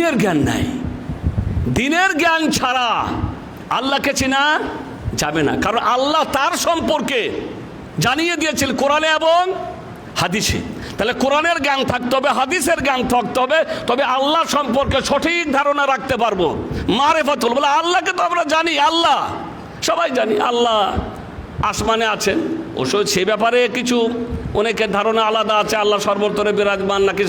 দিনের জ্ঞান নাই। দিনের জ্ঞান ছাড়া আল্লাহকে চেনা যাবে না, কারণ আল্লাহ তার সম্পর্কে জানিয়ে দিয়েছিল কোরআনে এবং হাদিসে। তাহলে কোরআনের জ্ঞান থাকতে হবে, হাদিসের জ্ঞান থাকতে হবে, তবে আল্লাহ সম্পর্কে সঠিক ধারণা রাখতে পারবো। মারেফাতুল, বলে আল্লাহকে তো আমরা জানি, আল্লাহ সবাই জানি আল্লাহ আসমানে আছেন, অবশ্য সে ব্যাপারে কিছু অনেকের ধারণা আলাদা আছে, আল্লাহ সর্বত্রে বিরাজমান নাকি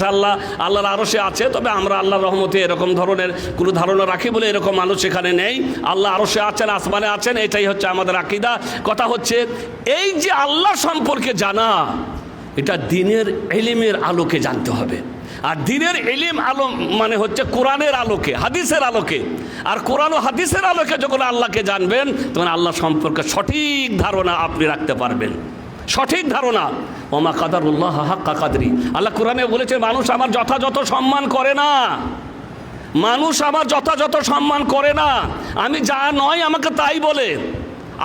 আল্লাহর আরশে আছে। তবে আমরা আল্লাহর রহমতে এরকম ধরনের কোনো ধারণা রাখি বলে এরকম মানুষ সেখানে নেই। আল্লাহ আরশে আছেন, আসমানে আছেন, এটাই হচ্ছে আমাদের আকীদা। কথা হচ্ছে এই যে আল্লাহ সম্পর্কে জানা, এটা দ্বীনের ইলমের আলোকে জানতে হবে। আর দ্বীনের ইলম আলো মানে হচ্ছে কোরআনের আলোকে, হাদিসের আলোকে। আর কোরআন ও হাদিসের আলোকে যখন আল্লাহকে জানবেন, তখন আল্লাহ সম্পর্কে সঠিক ধারণা আপনি রাখতে পারবেন, সঠিক ধারণা। ওমা কাদারুল্লাহ হাক্কা কাদরি, আল্লাহ কোরআনে বলেছে মানুষ আমার যথাযথ সম্মান করে না, মানুষ আমার যথাযথ সম্মান করে না। আমি যা নয় আমাকে তাই বলে,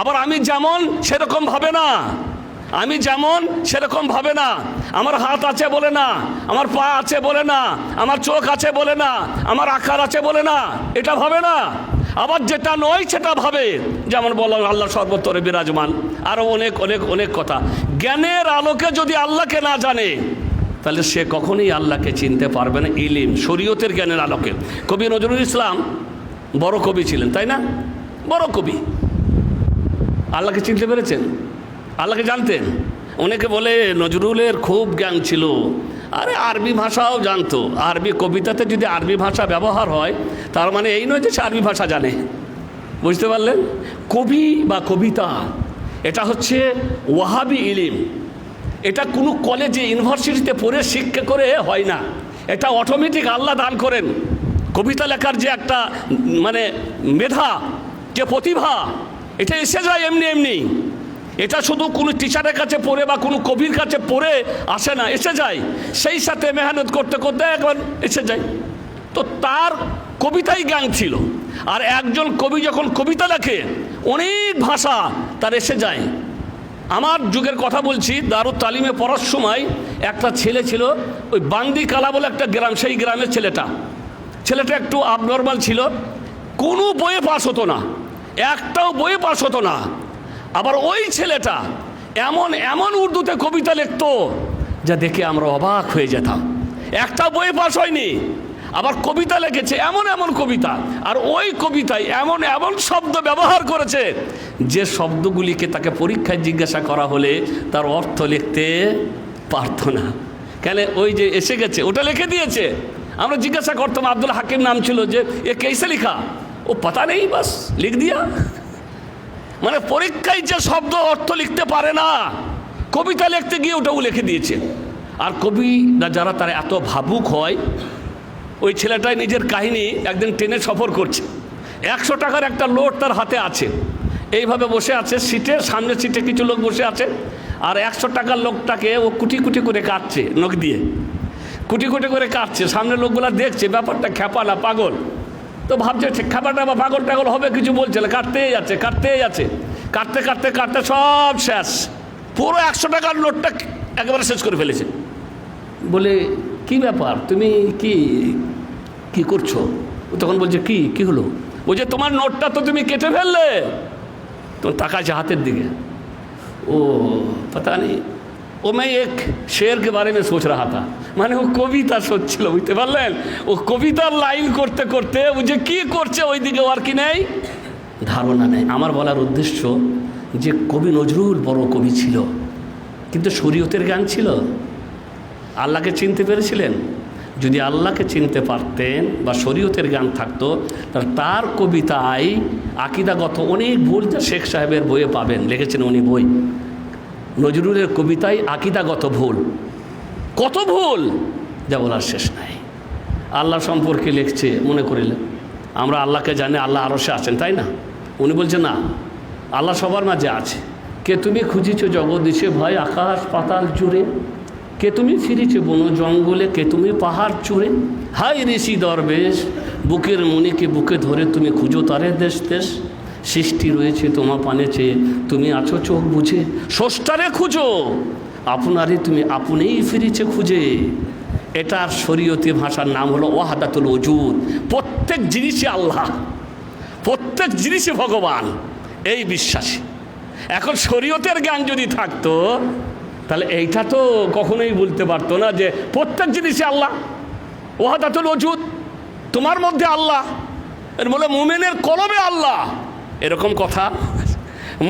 আবার আমি যেমন সেরকম ভাবে না, আমি যেমন সেরকম ভাবে না। আমার হাত আছে বলে না, আমার পা আছে বলে না, আমার চোখ আছে বলে না, আমার আকার আছে বলে না, এটা ভাবে না। আবার যেটা নয় সেটা ভাবে, যেমন বললাম আল্লাহ সর্বত্রে বিরাজমান। আরও অনেক অনেক অনেক কথা। জ্ঞানের আলোকে যদি আল্লাহকে না জানে, তাহলে সে কখনোই আল্লাহকে চিনতে পারবে না। ইলম শরীয়তের জ্ঞানের আলোকে। কবি নজরুল ইসলাম বড় কবি ছিলেন, তাই না? বড় কবি। আল্লাহকে চিনতে পেরেছেন? আল্লাহকে জানতেন? অনেকে বলে নজরুলের খুব জ্ঞান ছিল, আরে আরবি ভাষাও জানতো। আরবি কবিতাতে যদি আরবি ভাষা ব্যবহার হয়, তার মানে এই নয় যে সে আরবি ভাষা জানে। বুঝতে পারলেন? কবি বা কবিতা এটা হচ্ছে ওয়াহাবি ইলম। এটা কোনো কলেজে ইউনিভার্সিটিতে পড়ে শিক্ষা করে হয় না, এটা অটোমেটিক আল্লাহ দান করেন। কবিতা লেখার যে একটা মানে মেধা, যে প্রতিভা, এটা এসে যায় এমনি এমনি। এটা শুধু কোনো টিচারের কাছে পড়ে বা কোনো কবির কাছে পড়ে আসে না, এসে যায়। সেই সাথে মেহনত করতে করতে একবার এসে যায়। তো তার কবিতাই জ্ঞান ছিল। আর একজন কবি যখন কবিতা লেখে, অনেক ভাষা তার এসে যায়। আমার যুগের কথা বলছি, দারুত তালিমে পড়ার সময় একটা ছেলে ছিল, ওই বান্দিকালা বলে একটা গ্রাম, সেই গ্রামের ছেলেটা একটু আবনর্মাল ছিল। কোনো বইয়ে পাস হতো না, একটাও বইয়ে পাস হতো না। আবার ওই ছেলেটা এমন এমন উর্দুতে কবিতা লিখতো যা দেখে আমরা অবাক হয়ে যেতাম। একটা বইয়ে পাস হয়নি, আবার কবিতা লিখেছে, এমন এমন কবিতা। আর ওই কবিতায় এমন এমন শব্দ ব্যবহার করেছে যে শব্দগুলিকে তাকে পরীক্ষায় জিজ্ঞাসা করা হলে তার অর্থ লিখতে পারত না। কেন? ওই যে এসে গেছে, ওটা লিখে দিয়েছে। আমরা জিজ্ঞাসা করতাম, আব্দুল হাকিম নাম ছিল, যে এ কেসে লিখা? ও পাতা নেই, বাস লিখ দিয়া। মানে পরীক্ষায় যে শব্দ অর্থ লিখতে পারে না, কবিতা লিখতে গিয়ে ওটাও লিখে দিয়েছে। আর কবিরা যারা তারা এত ভাবুক হয়, ওই ছেলেটাই নিজের কাহিনী, একদিন ট্রেনে সফর করছে, 100 টাকার একটা নোট তার হাতে আছে, এইভাবে বসে আছে সিটে, সামনে সিটে কিছু লোক বসে আছে। আর 100 টাকার লোকটাকে ও কুটি কুটি করে কাটছে, নখ দিয়ে কুটি কুটি করে কাটছে। সামনে লোকগুলা দেখছে, ব্যাপারটা খ্যাপা না পাগল। তো ভাবছে খ্যাপাটা বা পাগল টাগল হবে, কিছু বলছে না, কাটতেই যাচ্ছে কাটতে কাটতে কাটতে সব শেষ। পুরো 100 টাকার নোটটা একেবারে শেষ করে ফেলেছে। বলে কি ব্যাপার, তুমি কি কি করছো? তখন বলছে কি হলো? বলছে তোমার নোটটা তো তুমি কেটে ফেললে। তো তাকাচ্ছে হাতের দিকে। ও पता नहीं, वो मैं एक शेर के बारे में सोच रहा था। মানে ও কবিতা শোচ্ছিল, বুঝতে পারলেন? ও কবিতার লাইন করতে করতে ও যে কী করছে ওই দিকে আর কি নেই, ধারণা নেই। আমার বলার উদ্দেশ্য যে কবি নজরুল বড় কবি ছিল, কিন্তু শরীয়তের জ্ঞান ছিল। আল্লাহকে চিনতে পেরেছিলেন? যদি আল্লাহকে চিনতে পারতেন বা শরীয়তের জ্ঞান থাকতো, তাহলে তার কবিতায় আকীদাগত অনেক ভুল যা শেখ সাহেবের বইয়ে পাবেন, লিখেছেন উনি বই। নজরুলের কবিতায় আকীদাগত ভুল, কত ভুল যা বলার শেষ নাই। আল্লাহ সম্পর্কে লিখছে, মনে করিলেন আমরা আল্লাহকে জানি, আল্লাহ আরশে আছেন, তাই না? উনি বলছেন না, আল্লাহ সবার মাঝে আছে। কে তুমি খুঁজিছ জগদীশে ভয় আকাশ পাতাল জুড়ে, কে তুমি ফিরেছ বন জঙ্গলে, কে তুমি পাহাড় চূড়ে। হাই ঋষি দরবেশ বুকের মনিকে বুকে ধরে তুমি খুঁজো তারে দেশ দেশ। সৃষ্টি রয়েছে তোমা পানে চেয়ে, তুমি আছো চোখ বুঝে। স্রষ্টারে খুঁজো আপনারে তুমি আপনেই ফিরেছে খুঁজে। এটার শরীয়তি ভাষার নাম হলো ওয়াহদাতুল ওজুদ। প্রত্যেক জিনিসই আল্লাহ, প্রত্যেক জিনিসই ভগবান, এই বিশ্বাসী। এখন শরীয়তের জ্ঞান যদি থাকতো তাহলে এইটা তো কখনোই বলতে পারতো না যে প্রত্যেক জিনিসই আল্লাহ, ওয়াহদাতুল ওজুদ, তোমার মধ্যে আল্লাহ, এর বলে মুমিনের কলবে আল্লাহ, এরকম কথা।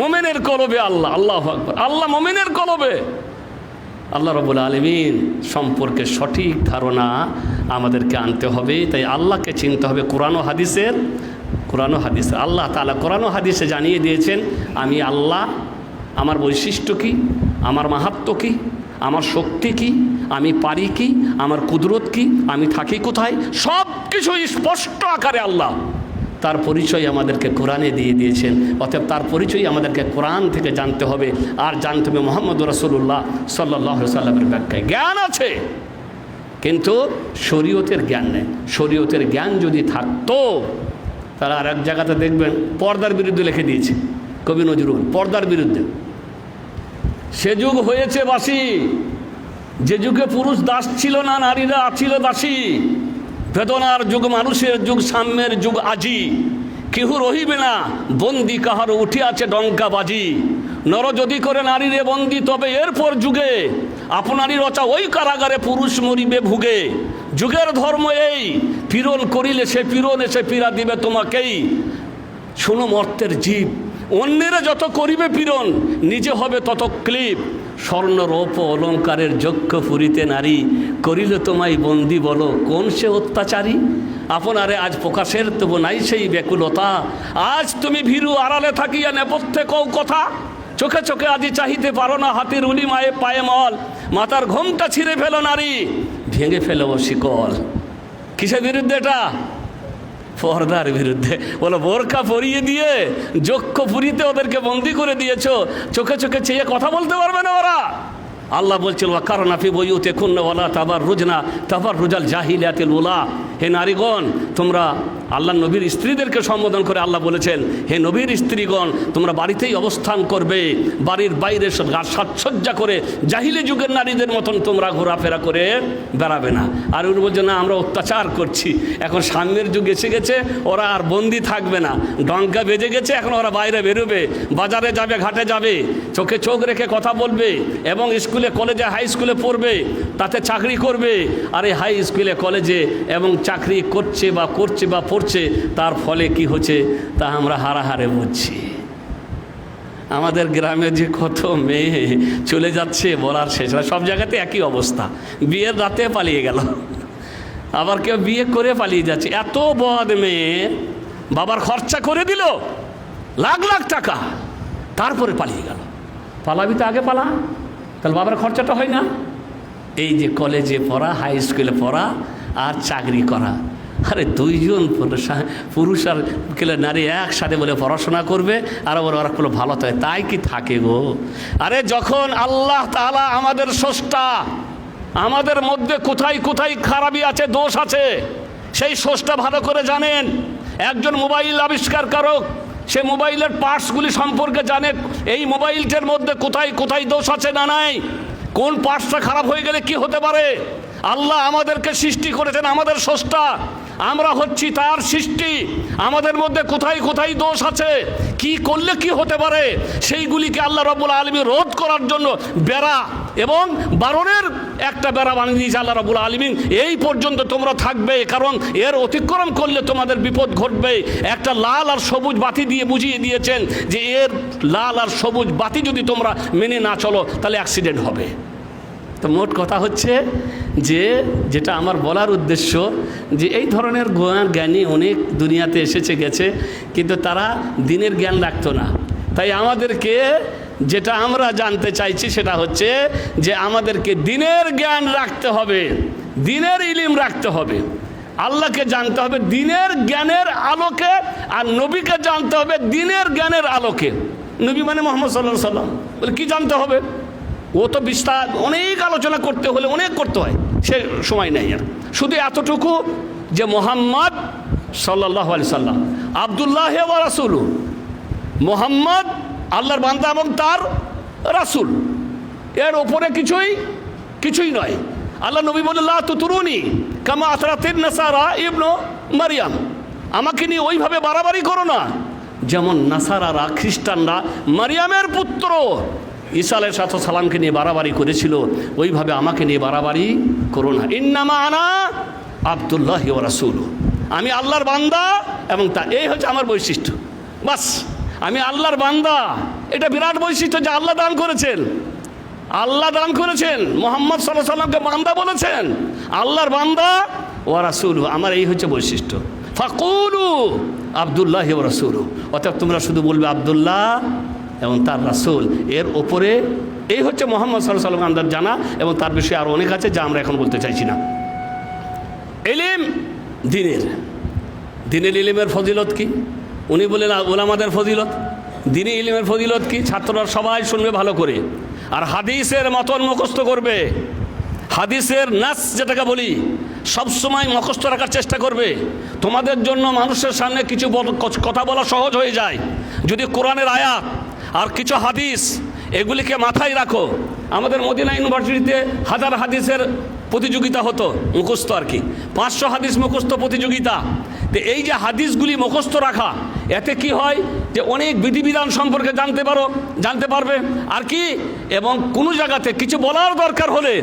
মুমিনের কলবে আল্লাহ, আল্লাহু আকবার, আল্লাহ মুমিনের কলবে। আল্লাহ রাব্বুল আলামিন সম্পর্কে সঠিক ধারণা আমাদেরকে আনতে হবে। তাই আল্লাহকে চিনতে হবে কোরআন ও হাদিসের, কোরআন ও হাদিসে আল্লাহ তাআলা কোরআন ও হাদিসে জানিয়ে দিয়েছেন আমি আল্লাহ, আমার বৈশিষ্ট্য কী, আমার মাহাত্ম্য কী, আমার শক্তি কী, আমি পারি কি, আমার কুদরত কী, আমি থাকি কোথায়, সব কিছুই স্পষ্ট আকারে আল্লাহ তার পরিচয় আমাদেরকে কোরআনে দিয়ে দিয়েছেন। অতএব তার পরিচয় আমাদেরকে কোরআন থেকে জানতে হবে, আর জানতে হবে মুহাম্মদ রাসূলুল্লাহ সাল্লাল্লাহু আলাইহি সাল্লামের ব্যাখ্যায়। জ্ঞান আছে কিন্তু শরীয়তের জ্ঞান নেই। শরীয়তের জ্ঞান যদি থাকতো তারা আর এক জায়গাতে দেখবেন পর্দার বিরুদ্ধে লিখে দিয়েছে কবি নজরুল, পর্দার বিরুদ্ধে। সে যুগ হয়েছে বাসি, যে যুগে পুরুষ দাস ছিল না, নারীরা ছিল দাসী। বেদনার যুগ, মানুষের যুগ, সাম্যের যুগ আজি। কেহ রহিবে না বন্দি, কাহার উঠিয়াছে ডঙ্কা বাজি। নর যদি করে নারীরে বন্দি, তবে এরপর যুগে আপনারই রচা ওই কারাগারে পুরুষ মরিবে ভুগে। যুগের ধর্ম এই, পীড়ন করিলে সে পীড়ন এসে পীড়া দিবে তোমাকেই। শোনো মর্তের জীব, অন্যেরা যত করিবে পীড়ন, নিজে হবে তত ক্লিপ। স্বর্ণ রৌপ অলঙ্কারের যজ্ঞ পুরিতে নারী, করিল তোমায় বন্দি বলো কোন সে অত্যাচারী। আপনারে আজ প্রকাশের তবু নাই সেই ব্যাকুলতা, আজ তুমি ভীরু আড়ালে থাকিয়া নেপথ্যে কও কথা। চোখে চোখে আজি চাহিতে পারো না, হাতির উলি মায়ে পায়ে মল। মাতার ঘোমটা ছিঁড়ে ফেলো নারী, ভেঙে ফেলো শিকল। কিসের বিরুদ্ধে এটা? পর্দার বিরুদ্ধে। বলো বোরকা পরিয়ে দিয়ে যজ্ঞ পুরীতে ওদেরকে বন্দি করে দিয়েছো, চোখে চোখে চেয়ে কথা বলতে পারবে না ওরা। আল্লাহ বলছিল কারণ আফি বইতে খুন্নওয়ালা তাবার রুজনা তাবার রুজাল জাহিলিয়াতিল উলা। হে নারীগণ, তোমরা আল্লাহ নবীর স্ত্রীদেরকে সম্বোধন করে আল্লাহ বলেছেন হে নবীর স্ত্রীগণ, তোমরা বাড়িতেই অবস্থান করবে, বাড়ির বাইরে সাজসজ্জা করে জাহিলি যুগের নারীদের মতন তোমরা ঘোরাফেরা করে বেড়াবে না। আর ওর বলছে না আমরা অত্যাচার করছি, এখন সামনের যুগ এসে গেছে, ওরা আর বন্দি থাকবে না, ডঙ্কা বেজে গেছে, এখন ওরা বাইরে বেরোবে, বাজারে যাবে, ঘাটে যাবে, চোখে চোখ রেখে কথা বলবে, এবং স্কুলে কলেজে হাই স্কুলে পড়বে, তাতে চাকরি করবে। আর এই হাই স্কুলে কলেজে এবং চাকরি করছে বা পড়ছে, তার ফলে কি হচ্ছে তা আমরা হারাহারে বুঝছি। আমাদের গ্রামে যে কত মেয়ে চলে যাচ্ছে বলার শেষ না। সব জায়গাতে একই অবস্থা, বিয়ের রাতে পালিয়ে গেল, আবার কেউ বিয়ে করে পালিয়ে যাচ্ছে। এত বদ মেয়ে, বাবার খরচা করে দিল লাখ লাখ টাকা, তারপরে পালিয়ে গেল। পালাবি তো আগে পালা, তাহলে বাবার খরচাটা হয় না। এই যে কলেজে পড়া, হাই স্কুলে পড়া আর চাকরি করা, আরে দুইজন পুরুষ আর নারী একসাথে বলে পড়াশোনা করবে, আর ওরা বলে ভালো তাই কি থাকে গো। আরে যখন আল্লাহ তাআলা আমাদের স্রষ্টা, আমাদের মধ্যে কোথায় কোথায় খারাপি আছে, দোষ আছে, সেই স্রষ্টা ভালো করে জানেন। একজন মোবাইল আবিষ্কারকারক, সে মোবাইলের পার্টসগুলি সম্পর্কে জানে, এই মোবাইলটার মধ্যে কোথায় কোথায় দোষ আছে না নাই, কোন পার্টসটা খারাপ হয়ে গেলে কি হতে পারে। আল্লাহ আমাদেরকে সৃষ্টি করেছেন, আমাদের স্রষ্টা, আমরা হচ্ছি তার সৃষ্টি। আমাদের মধ্যে কোথায় কোথায় দোষ আছে, কি করলে কি হতে পারে, সেইগুলিকে আল্লাহ রাব্বুল আলামিন রোধ করার জন্য বেড়া এবং বারণের একটা বেড়া বানিয়ে দিয়েছে আল্লাহ রাব্বুল আলামিন। এই পর্যন্ত তোমরা থাকবে, কারণ এর অতিক্রম করলে তোমাদের বিপদ ঘটবে। একটা লাল আর সবুজ বাতি দিয়ে বুঝিয়ে দিয়েছেন যে এর লাল আর সবুজ বাতি যদি তোমরা মেনে না চলো তাহলে অ্যাক্সিডেন্ট হবে। তো মোট কথা হচ্ছে যে যেটা আমার বলার উদ্দেশ্য, যে এই ধরনের জ্ঞানী অনেক দুনিয়াতে এসেছে গেছে, কিন্তু তারা দিনের জ্ঞান রাখতো না। তাই আমাদেরকে যেটা আমরা জানতে চাইছি সেটা হচ্ছে যে আমাদেরকে দিনের জ্ঞান রাখতে হবে, দিনের ইলম রাখতে হবে, আল্লাহকে জানতে হবে দিনের জ্ঞানের আলোকে, আর নবীকে জানতে হবে দিনের জ্ঞানের আলোকে। নবী মানে মুহাম্মদ সাল্লাল্লাহু আলাইহি ওয়াসাল্লাম, বলে কি জানতে হবে? ও তো বিস্তার অনেক আলোচনা করতে হলে অনেক করতে হয়, সে সময় নেই। আর শুধু এতটুকু যে মুহাম্মদ সাল্লাল্লাহু আলাইহি সাল্লাম আব্দুল্লাহ ওয়া রাসূলু, মুহাম্মদ আল্লাহর বান্দা এবং তার রাসূল, এর ওপরে কিছুই নয়। আল্লাহ নবী বললেন লা তুতুরুনি কামা আতরাতিন নাসারা ইবনু মারিয়াম, আমাকে নিয়ে ওইভাবে বাড়াবাড়ি করো না যেমন নাসারারা খ্রিস্টানরা মারিয়ামের পুত্র ঈসা আলাইহিস সালামকে নিয়ে বাড়াবাড়ি করেছিল, ওইভাবে আমাকে নিয়ে বাড়াবাড়ি করো না। ইন্নামা আনা আব্দুল্লাহি ওয়া রাসূলুহু, আমি আল্লাহর বান্দা এবং তা এই হচ্ছে আমার বৈশিষ্ট্য। বাস, আমি আল্লাহর বান্দা, এটা বিরাট বৈশিষ্ট্য যে আল্লাহ দান করেছেন। আল্লাহ দান করেছেন, মুহাম্মদ সাল্লাল্লাহু আলাইহি সাল্লামকে বান্দা বলেছেন, আল্লাহর বান্দা ওয়া রাসূলুহু, আমার এই হচ্ছে বৈশিষ্ট্য। ফাকুলু আব্দুল্লাহি ওয়া রাসূলুহু, অর্থাৎ তোমরা শুধু বলবে আব্দুল্লাহ এবং তার রাসূল, এর ওপরে এই হচ্ছে মুহাম্মদ সাল্লাল্লাহু আলাইহি সাল্লাম আমাদের জানা, এবং তার বিষয়ে আরও অনেক আছে যা আমরা এখন বলতে চাইছি না। ইলম দিনের ইলমের ফজিলত কি? উনি বলেন উলামাদের ফজিলত, দিনী ইলমের ফজিলত কি? ছাত্ররা সবাই শুনবে ভালো করে, আর হাদিসের মতন মুখস্থ করবে। হাদিসের নাস যেটাকে বলি সবসময় মুখস্থ রাখার চেষ্টা করবে। তোমাদের জন্য মানুষের সামনে কিছু কথা বলা সহজ হয়ে যায় যদি কোরআনের আয়াত আর কিছু হাদিস এগুলিকে মাথায় রাখো। আমাদের মদিনা ইউনিভার্সিটিতে 1000 হাদিসের প্রতিযোগিতা হতো, মুখস্থ আর কি, 500 হাদিস মুখস্থ প্রতিযোগিতা। তো এই যে হাদিসগুলি মুখস্থ রাখা, এতে কি হয় যে অনেক বিধিবিধান সম্পর্কে জানতে পারবে। আর কি, এবং কোনো জায়গাতে কিছু বলার দরকার হলে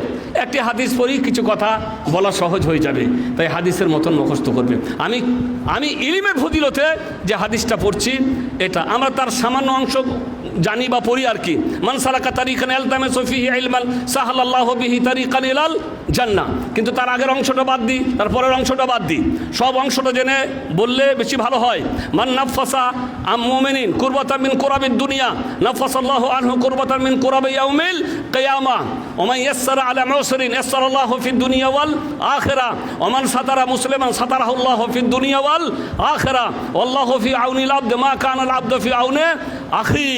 একটি হাদিস পড়ি, কিছু কথা বলা সহজ হয়ে যাবে। তাই হাদিসের মতন মুখস্থ করবে। আমি ইলমের ফজিলতে যে হাদিসটা পড়ছি, এটা আমরা তার সামান্য অংশ জানি বা পড়ি আর কি। মান সালাকা তারিকান ইয়ালতামিসু ফিহি ইলমান সাহালাল্লাহু বিহি তারিকান ইলাল জান্নাহ, কিন্তু তার আগের অংশটা বাদ দিই, তারপরের অংশটা বাদ দিই। সব অংশটা জেনে বললে বেশি ভালো হয়। মান নাফাসা আম মুমিনিন কুরবাতান মিন কুরাবিদ দুনিয়া নাফাসাল্লাহু আনহু কুরবাতান মিন কুরাবি ইয়াউমিল কিয়ামা ওয়া মান ইয়াসসারা আলা মুসরিন ইয়াসসারাল্লাহু ফিদ দুনিয়া ওয়াল আখিরা ওয়া মান সাতারা মুসলিমান সাতারাহুল্লাহু ফিদ দুনিয়া ওয়াল আখিরা ওয়াল্লাহু ফি আউনিল আবদ মা কানাল আবদু ফি আউনি আখি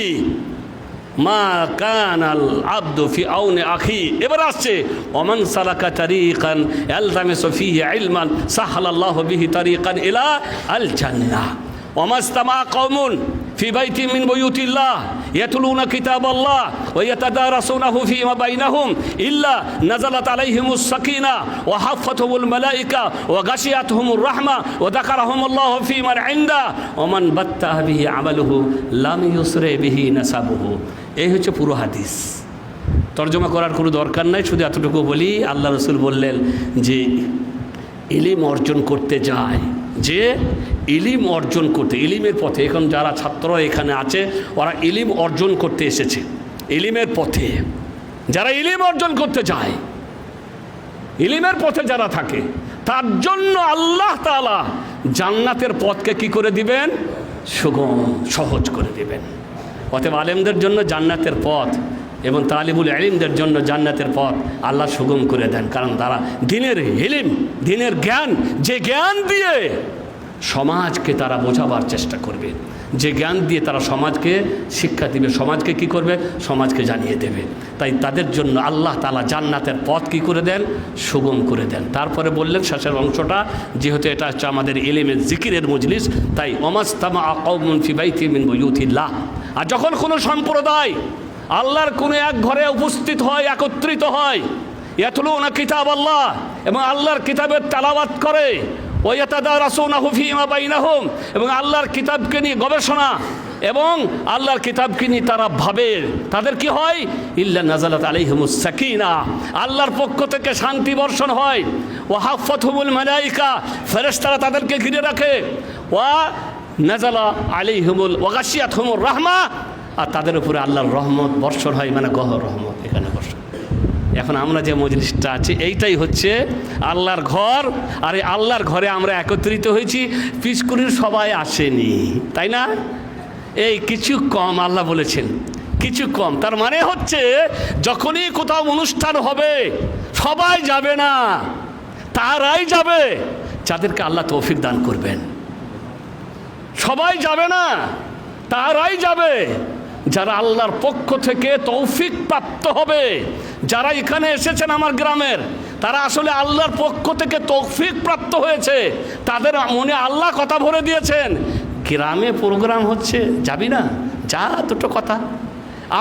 মা কানাল আবদু ফি আউনি আখি। এবার আসছে ওমান সালাকা তারিকান ইয়ালতামিসু ফিহি ইলমান সাহালাল্লাহু বিহি তারিকান ইলা আল জান্নাহ ওয়া মাস্তামা কওমুন ফি বাইতিন মিন বুয়ুতিল্লাহ ইয়াতলুনা কিতাবাল্লাহ ওয়া ইয়াতাদারাসুনাহু ফীমা বাইনাহুম ইল্লা নাযালাত আলাইহিমুস সাকিনাহ ওয়া হাফাতহুমুল মালায়েকা ওয়া গাশিয়াতহুমুর রাহমা ওয়া যাকারাহুমুল্লাহু ফীমান ইনদা ওয়া মান বাত্তাহা বিহি আমালুহু লাম ইউসরি বিহি নাসাবুহু। এই হচ্ছে পুরো হাদিস। তর্জমা করার কোনো দরকার নাই, শুধু এতটুকু বলি, আল্লাহ রসুল বললেন যে ইলিম অর্জন করতে যায়, যে ইলিম অর্জন করতে, ইলিমের পথে, এখন যারা ছাত্র এখানে আছে ওরা ইলিম অর্জন করতে এসেছে, ইলিমের পথে যারা ইলিম অর্জন করতে যায়, ইলিমের পথে যারা থাকে, তার জন্য আল্লাহ তাআলা জান্নাতের পথকে কি করে দিবেন? সুগম, সহজ করে দিবেন। অতএব আলেমদের জন্য জান্নাতের পথ এবং তালিবুল ইলমদের জন্য জান্নাতের পথ আল্লাহ সুগম করে দেন, কারণ তারা দ্বীনের ইলম, দ্বীনের জ্ঞান, যে জ্ঞান দিয়ে সমাজকে তারা বোঝাবার চেষ্টা করবে, যে জ্ঞান দিয়ে তারা সমাজকে শিক্ষা দিবে, সমাজকে কি করবে? সমাজকে জানিয়ে দেবে। তাই তাদের জন্য আল্লাহ তাআলা জান্নাতের পথ কি করে দেন? সুগম করে দেন। তারপরে বললেন শেষের অংশটা, যেহেতু এটা হচ্ছে আমাদের ইলমের জিকিরের মজলিস, তাই ওমাস্তামা কওমুন ফি বাইতিন মিন বুয়ুতিল্লাহ, আর যখন কোনো সম্প্রদায় আল্লাহর কোনো এক ঘরে উপস্থিত হয়, একত্রিত হয়, ইয়াতলুনা কিতাবাল্লাহ, এবং আল্লাহর কিতাবের তেলাওয়াত করে, ওয়া ইয়াতাদারাসুনাহু ফীমা বাইনাহুম, এবং আল্লাহর কিতাবকে নিয়ে গবেষণা এবং আল্লাহর কিতাবকে নিয়ে তারা ভাবে, তাদের কি হয়? ইল্লা নাযালাত আলাইহিমুস সাকিনা, আল্লাহর পক্ষ থেকে শান্তি বর্ষণ হয়। ওয়া হাফাতহুমুল মালায়েকা, ফেরেশতারা তাদেরকে ঘিরে রাখে। ওয়া নাযালা আলাইহিমুল ওয়া গাশিয়াতহুমুর রাহমা, আর তাদের উপরে আল্লাহর রহমত বর্ষণ হয়, মানে গহর রহমত এখানে বর্ষণ। এখন আমরা যে মজলিসটা আছি এইটাই হচ্ছে আল্লাহর ঘর, আর এই আল্লাহর ঘরে আমরা একত্রিত হয়েছি। পিচকুরির সবাই আসেনি, তাই না? এই কিছু কম, আল্লাহ বলেছেন কিছু কম, তার মানে হচ্ছে যখনই কোথাও অনুষ্ঠান হবে সবাই যাবে না, তারাই যাবে যাদেরকে আল্লাহ তৌফিক দান করবেন। সবাই যাবে না, তারাই যাবে যারা আল্লাহর পক্ষ থেকে তৌফিক প্রাপ্ত হবে। যারা এখানে এসেছেন আমার গ্রামের, তারা আসলে আল্লাহর পক্ষ থেকে তৌফিক প্রাপ্ত হয়েছে, তাদের মনে আল্লাহ কথা ভরে দিয়েছেন। গ্রামে প্রোগ্রাম হচ্ছে, যাবি না? যা, দুটো কথা।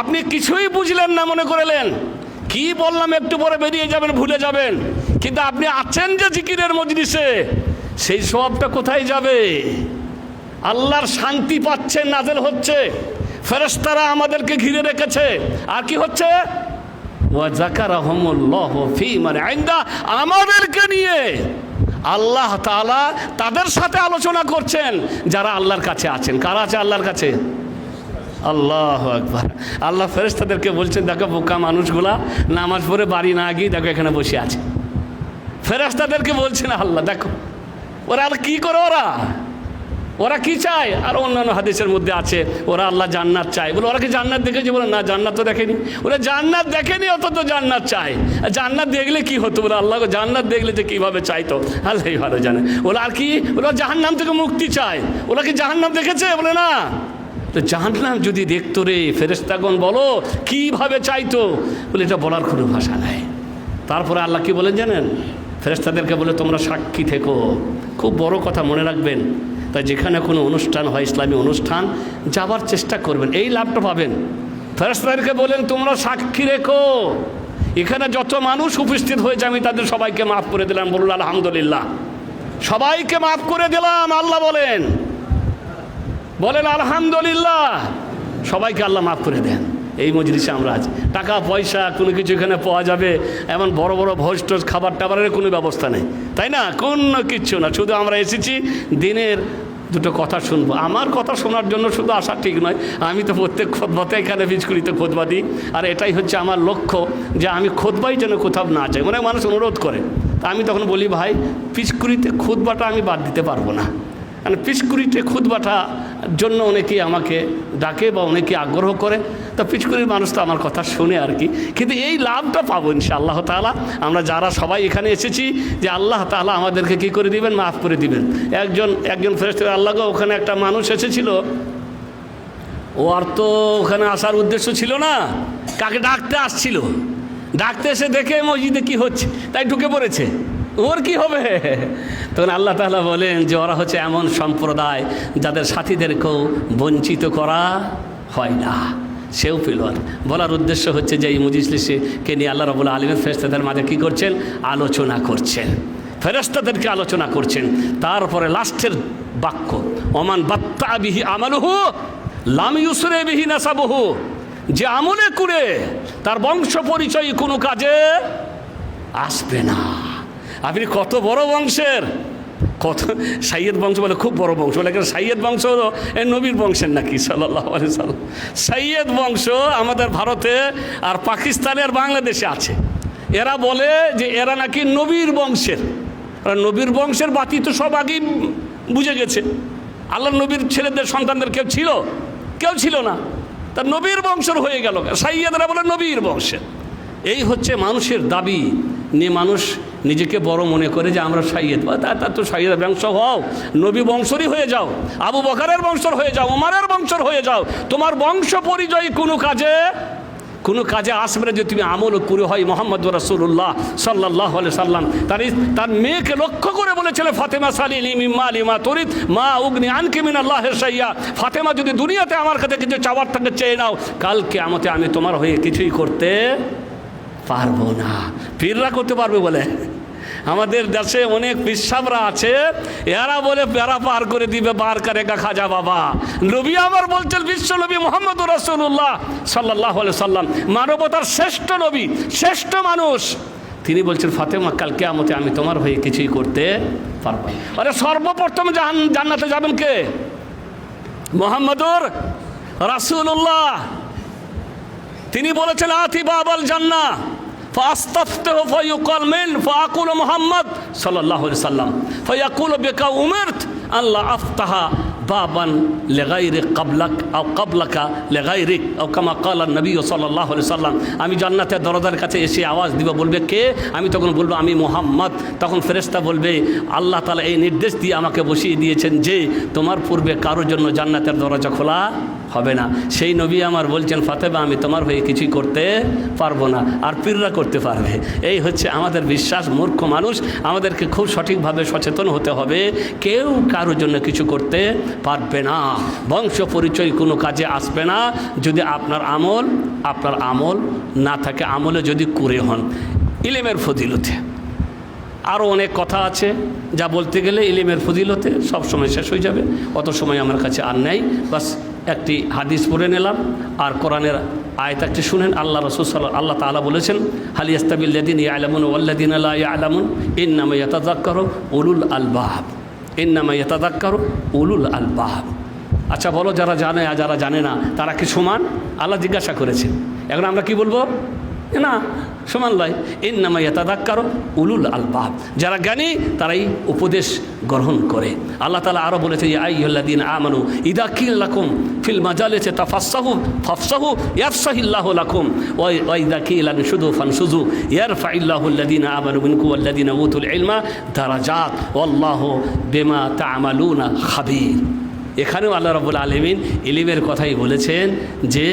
আপনি কিছুই বুঝলেন না মনে করলেন, কি বললাম একটু পরে বেরিয়ে যাবেন, ভুলে যাবেন, কিন্তু আপনি আছেন যে জিকিরের মজলিসে, সেই সওয়াবটা কোথায় যাবে? আল্লাহর শান্তি পাচ্ছেন, নাযিল হচ্ছে, ফেরেশতারা আমাদেরকে ঘিরে রেখেছে, আর কি হচ্ছে? ওয়া যাকারাহুমুল্লাহু ফী মান ইনদা, আমাদেরকে নিয়ে আল্লাহ তাআলা তাদের সাথে আলোচনা করছেন যারা আল্লাহর কাছে আছেন। কারা আছে আল্লাহর কাছে? আল্লাহু আকবার। আল্লাহ ফেরেশতাদেরকে বলছেন, দেখো বোকা মানুষগুলা নামাজ পড়ে বাড়ি না গিয়ে দেখো এখানে বসে আছে। ফেরেশতাদেরকে বলছেন আল্লাহ, দেখো ওরা আর কি করে, ওরা কি চায়? আর অন্যান্য হাদিসের মধ্যে আছে ওরা আল্লাহ জান্নাত চায়। বলে ওরা কি জান্নাত দেখেছে? বলে না, জান্নাত তো দেখেনি। ওরা জান্নাত দেখেনি, অথচ জান্নাত চায়। জান্নাত দেখলে কি হতো? বলে আল্লাহ জান্নাত দেখলে যে কীভাবে চাইতো আল্লাহ ভালো জানে। ওরা আর কি, ওরা জাহান্নাম থেকে মুক্তি চায়। ওরা কি জাহান্নাম দেখেছে? বলে না। তো জাহান্নাম যদি দেখতো রে, ফেরেশতাগণ বলো কিভাবে চাইতো? বলে এটা বলার কোনো ভাষা নাই। তারপরে আল্লাহ কি বলেন জানেন? ফেরেশতাদেরকে বলে তোমরা সাক্ষী থেকো। খুব বড় কথা মনে রাখবেন। তাই যেখানে কোনো অনুষ্ঠান হয়, ইসলামী অনুষ্ঠান, যাবার চেষ্টা করবেন, এই লাভটা পাবেন। ফেরেশতাদেরকে বলেন তোমরা সাক্ষী রেখো, এখানে যত মানুষ উপস্থিত হয়েছে আমি তাদের সবাইকে মাফ করে দিলাম। বলুন আলহামদুলিল্লাহ। সবাইকে মাফ করে দিলাম। আল্লাহ বলেন আলহামদুলিল্লাহ। সবাইকে আল্লাহ মাফ করে দেন। এই মজলিসে আমরা আছি, টাকা পয়সা কোনো কিছু এখানে পাওয়া যাবে এমন বড় বড় ভোজ টোজ খাবার টাবারের কোনো ব্যবস্থা নেই, তাই না? কোনো কিচ্ছু না। শুধু আমরা এসেছি দিনের দুটো কথা শুনবো। আমার কথা শোনার জন্য শুধু আসা ঠিক নয়। আমি তো প্রত্যেক খুতবাতে এখানে বিজকুড়িতে খুতবা দিই, আর এটাই হচ্ছে আমার লক্ষ্য যে আমি খুতবাই যেন কোথাও না যাই। অনেক মানুষ অনুরোধ করে, তা আমি তখন বলি ভাই পিচকুড়িতে খুতবাটা আমি বাদ দিতে পারবো না। কারণ পিচকুড়িতে খুতবাটা জন্য অনেকেই আমাকে ডাকে বা অনেকে আগ্রহ করে। তো পিচকুড়ির মানুষ তো আমার কথা শুনে আর কি, কিন্তু এই লাভটা পাবো ইনশাআল্লাহ তাআলা। আমরা যারা সবাই এখানে এসেছি, যে আল্লাহ তাআলা আমাদেরকে কী করে দিবেন? মাফ করে দিবেন। একজন ফেরেশতা, আল্লাহ গো ওখানে একটা মানুষ এসেছিল, ও আর তো ওখানে আসার উদ্দেশ্য ছিল না, কাকে ডাকতে আসছিল, ডাকতে এসে দেখে মসজিদে কি হচ্ছে তাই ঢুকে পড়েছে, ওর কি হবে? তখন আল্লাহ তাআলা বলেন যে ওরা হচ্ছে এমন সম্প্রদায় যাদের সাথীদেরকেও বঞ্চিত করা হয় না, সেও পেল। বলার উদ্দেশ্য হচ্ছে যে এই মজলিসকে নিয়ে আল্লাহ রাব্বুল আলামিন ফেরেশতাদের মাঝে কী করছেন? আলোচনা করছেন, ফেরেশতাদেরকে আলোচনা করছেন। তারপরে লাস্টের বাক্য, ওমান বাত্তা বিহি আমালুহু লাম ইউসরে বিহি নাসাবুহু, যে আমলে করে তার বংশ পরিচয় কোনো কাজে আসবে না। আপনি কত বড় বংশের, কত সাইয়েদ বংশ বলে, খুব বড় বংশ বলে, সাইয়েদ বংশ এই নবীর বংশের নাকি সাল্লাল্লাহু আলাইহি সাল্লাম। সাইয়েদ বংশ আমাদের ভারতে আর পাকিস্তানে আর বাংলাদেশে আছে। এরা বলে যে এরা নাকি নবীর বংশের। নবীর বংশের বাতি তো সব আগেই বুঝে গেছে। আল্লাহ নবীর ছেলেদের সন্তানদের কেউ ছিল না, তার নবীর বংশের হয়ে গেল। সাইয়েদরা বলে নবীর বংশের। এই হচ্ছে মানুষের দাবি নিয়ে মানুষ নিজেকে বড় মনে করে যে আমরা সাইয়েদ। তা তো সাইয়েদ বংশ হও, নবী বংশরই হয়ে যাও, আবু বকরের বংশর হয়ে যাও, ওমরের বংশর হয়ে যাও। তোমার বংশ পরিচয় কোনো কাজে আসবে না যে তুমি আমল করে হয় মুহাম্মদ রাসূলুল্লাহ সাল্লাল্লাহু আলাইহি সাল্লাম। তার মেয়েকে লক্ষ্য করে বলেছিল ফাতেমা সালিনি মিম্মা লিমা তুরিদ মা উগনি আনকি মিনাল্লাহি শাইয়া। ফাতেমা যদি দুনিয়াতে আমার কাছে কিছু চাওয়ার থাকে চেয়ে নাও, কাল কিয়ামতে আমি তোমার হয়ে কিছুই করতে পারবো না। পীররা করতে পারবে বলে? আমাদের দেশে অনেক পিসাবরা আছে, এরা বলে পেরা পার করে দিবে বার করেগা খাজা বাবা। নবী আমার বলছেন বিশ্ব নবী মুহাম্মদ রাসূলুল্লাহ সাল্লাল্লাহু আলাইহি সাল্লাম, মানবতার শ্রেষ্ঠ নবী, শ্রেষ্ঠ মানুষ, তিনি বলছেন ফাতেমা কাল কিয়ামতে আমি তোমার হয়ে কিছুই করতে পারবো না। আরে সর্বপ্রথম জান্নাতে যাবেন কে? মুহাম্মদুর রাসূলুল্লাহ। তিনি বলেছেন আতি বাবাল জান্নাহ ফাস্তাফতাহু ফায়ুকাল মিন ফাআকুলু মুহাম্মদ সাল্লাল্লাহু আলাইহি সাল্লাম ফায়াকুলু বিকা উমিরত আল্লাহ আফতাহা বাবান লিগাইরি ক্বাবলাক আও ক্বাবলাকা লিগাইরিক আও কামা ক্বালা নবী সাল্লাল্লাহু আলাইহি সাল্লাম। আমি জান্নাতের দরজার কাছে এসে আওয়াজ দিব, বলবে কে? আমি তখন বলবো আমি মুহাম্মদ। তখন ফেরেশতা বলবে আল্লাহ তাআলা এই নির্দেশ দিয়ে আমাকে বসিয়ে দিয়েছেন যে তোমার পূর্বে কারোর জন্য জান্নাতের দরজা খোলা হবে না। সেই নবী আমার বলছেন ফাতেমা আমি তোমার হয়ে কিছুই করতে পারবো না, আর পীররা করতে পারবে। এই হচ্ছে আমাদের বিশ্বাস। মূর্খ মানুষ, আমাদেরকে খুব সঠিকভাবে সচেতন হতে হবে। কেউ কারোর জন্য কিছু করতে পারবে না। বংশ পরিচয় কোনো কাজে আসবে না যদি আপনার আমল না থাকে, আমলে যদি কুরে হন। ইলমের ফজিলতে আরও অনেক কথা আছে, যা বলতে গেলে ইলমের ফজিলতে সব সময় শেষ হয়ে যাবে, অত সময় আমার কাছে আর নেই। বাস একটি হাদিস পড়ে নিলাম আর কোরআনের আয়াত একটি শুনেন। আল্লাহ রাসূল আল্লাহ তাআলা বলেছেন, হাল ইয়াস্তাবিল্লাযিনা ইয়ালামুন ওয়াল্লাযিনা লা ইয়ালামুন ইন্নামা ইয়াতাযাক্কারু উলুল আলবাব, ইন্নামা ইয়াতাযাক্কারু উলুল আলবাব। আচ্ছা বলো, যারা জানে আর যারা জানে না তারা কি সমান? আল্লাহ জিজ্ঞাসা করেছেন। এখন আমরা কি বলবো? না, সমান লয়। ইন্নামা ইয়াতাযাক্কারু উলুল আলবাব, যারা জ্ঞানী তারাই উপদেশ গ্রহণ করে। আল্লাহ তাআলা আরও বলেছে, ইয়া আইয়ুহাল্লাযীনা আমানু ইযা কিলা লাকুম ফিল মাজালিসি তাফাসসাহু ফাফসাহু ইয়াফসাহিল্লাহু লাকুম ওয়া ইযা কিলা আনশুযু ফানশুযু ইয়ারফাইল্লাহু আল্লাযীনা আমানু মিনকুম ওয়াল্লাযীনা উতুল ইলমা দারাজাত ওয়াল্লাহু বিমা তা'মালুনা খাবীর। এখানেও আল্লাহ রাব্বুল আলামিন ইলমের কথাই বলেছেন যে